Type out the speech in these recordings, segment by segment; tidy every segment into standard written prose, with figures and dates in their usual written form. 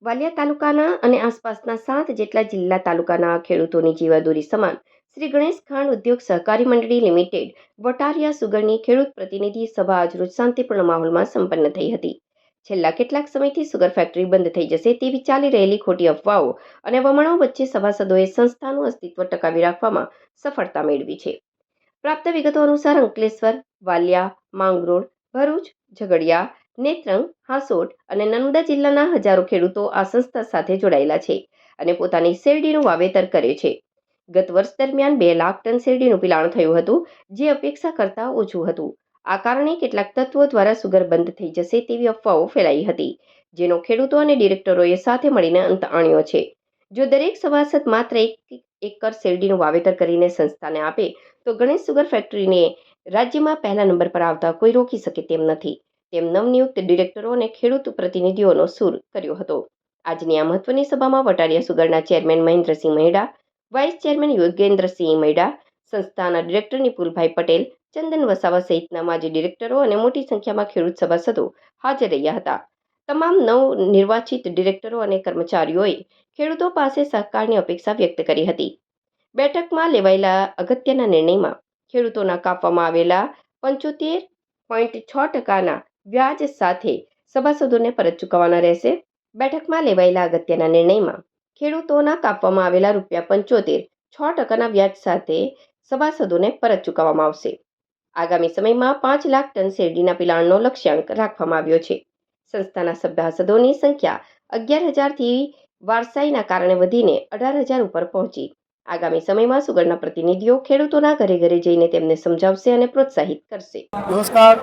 વાલિયા તાલુકાના અને આસપાસના 7 જેટલા જિલ્લા તાલુકાના ખેડૂતોની જીવાદોરી સમાન શ્રી ગણેશ ખાંડ ઉદ્યોગ સહકારી મંડળી લિમિટેડ વટારિયા સુગરની ખેડૂત પ્રતિનિધિ સભા આજરોજ શાંતિપૂર્ણ માહોલમાં સંપન્ન થઈ હતી. છેલ્લા કેટલાક સમયથી સુગર ફેક્ટરી બંધ થઈ જશે તેવી ચાલી રહેલી ખોટી અફવાઓ અને વમણો વચ્ચે સભાસદોએ સંસ્થાનું અસ્તિત્વ ટકાવી રાખવામાં સફળતા મેળવી છે. પ્રાપ્ત વિગતો અનુસાર અંકલેશ્વર, વાલિયા, માંગરોળ, ભરૂચ, ઝઘડિયા, નેત્રંગ, હાસોટ અને નર્મદા જિલ્લાના હજારો ખેડૂતો આ સંસ્થા સાથે જોડાયેલા છે અને પોતાની શેરડીનું વાવેતર કરે છે. ગત વર્ષ દરમિયાન 2 લાખ ટન શેરડીનું પિલાણ થયું હતું, જે અપેક્ષા કરતાં ઓછું હતું. આ કારણે કેટલાક તત્વો દ્વારા સુગર બંધ થઈ જશે તેવી અફવાઓ ફેલાઈ હતી, જેનો ખેડૂતો અને ડિરેક્ટરોએ સાથે મળીને અંત આણ્યો છે. જો દરેક સભાસદ માત્ર 1 એકર શેરડીનું વાવેતર કરીને સંસ્થાને આપે તો ગણેશ સુગર ફેક્ટરીને રાજ્યમાં પહેલા નંબર પર આવતા કોઈ રોકી શકે તેમ નથી, તેમ નવનિયુક્ત ડિરેક્ટરો અને ખેડૂત પ્રતિનિધિઓનો સૂર કર્યો હતો. આજની આ મહત્વની સભામાં વટારિયા સુગરના chairman Mahendrasinh Maheda, vice chairman Yogendrasinh Maheda, સંસ્થાના ડિરેક્ટર નિપુલભાઈ પટેલ, ચંદન વસાવા સહિતના માજી ડિરેક્ટરો અને મોટી સંખ્યામાં ખેડૂત સભાસદો હાજર રહ્યા હતા. તમામ નવનિર્વાચિત ડિરેક્ટરો અને કર્મચારીઓએ ખેડૂતો પાસે સહકારની અપેક્ષા વ્યક્ત કરી હતી. બેઠકમાં લેવાયેલા અગત્યના નિર્ણયમાં ખેડૂતોના કાપવામાં આવેલા 75.6% વ્યાજ સાથે સભાસદોને પરત ચૂકવવાના રહેશે. બેઠકમાં લેવાયેલા અગત્યના નિર્ણયમાં ખેડૂતોના કાપવામાં આવેલા ₹75.6% વ્યાજ સાથે સભાસદોને પરત ચૂકવવામાં આવશે. આગામી સમયમાં 5 લાખ ટન શેરડીના પિલાણનો લક્ષ્યાંક રાખવામાં આવ્યો છે. સંસ્થાના સભાસદોની સંખ્યા 11,000થી વારસાઈના કારણે વધીને 18,000 ઉપર પહોંચી. આગામી સમયમાં સુગરના પ્રતિનિધિઓ ખેડૂતોના ઘરે ઘરે જઈને તેમને સમજાવશે અને પ્રોત્સાહિત કરશે. નમસ્કાર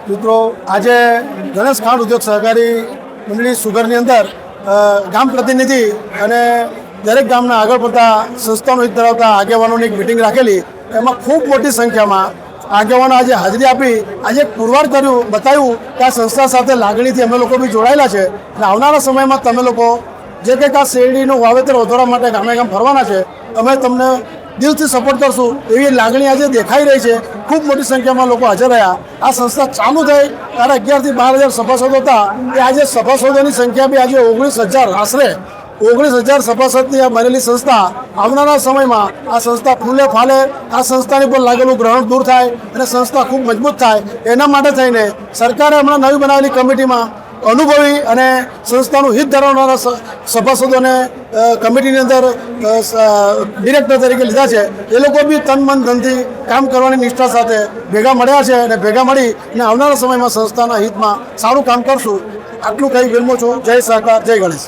મિત્રો, આજે ગણેશ ખાંડ ઉદ્યોગ સહકારી મંડળી સુગરની અંદર ગામ પ્રતિનિધિ અને દરેક ગામના આગળ પડતા સંસ્થાનો હિત ધરાવતા આગેવાનોની એક મિટિંગ રાખેલી. એમાં ખૂબ મોટી સંખ્યામાં આગેવાનો આજે હાજરી આપી આજે પુરવાર કર્યું, બતાવ્યું કે આ સંસ્થા સાથે લાગણીથી અમે લોકો બી જોડાયેલા છે અને આવનારા સમયમાં તમે લોકો જે કંઈક આ શેરડીનું વાવેતર વધારવા માટે ગામે ગામ ફરવાના છે, અમે તમને દિલથી સપોર્ટ કરશું એવી લાગણી આજે દેખાઈ રહી છે. ખૂબ મોટી સંખ્યામાં લોકો હાજર રહ્યા. આ સંસ્થા ચાલુ થઈ ત્યારે 11,000થી 12,000 સભાસદો હતા એ આજે સભાસદોની સંખ્યા બી આજે 19,000, આશરે 19,000 સભાસદની આ બનેલી સંસ્થા આવનારા સમયમાં આ સંસ્થા ફૂલે ફાલે, આ સંસ્થાની પર લાગેલું ગ્રહણ દૂર થાય અને સંસ્થા ખૂબ મજબૂત થાય. એના માટે થઈને સરકારે હમણાં નવી બનાવેલી કમિટીમાં અનુભવી અને સંસ્થાનું હિત ધરાવનારા સભાસદોને કમિટીની અંદર ડિરેક્ટર તરીકે લીધા છે. એ લોકો બી તન મન ધનથી કામ કરવાની નિષ્ઠા સાથે ભેગા મળ્યા છે અને ભેગા મળી અને આવનારા સમયમાં સંસ્થાના હિતમાં સારું કામ કરશું. આટલું કહી વિરમું છું. જય સહકાર, જય ગણેશ.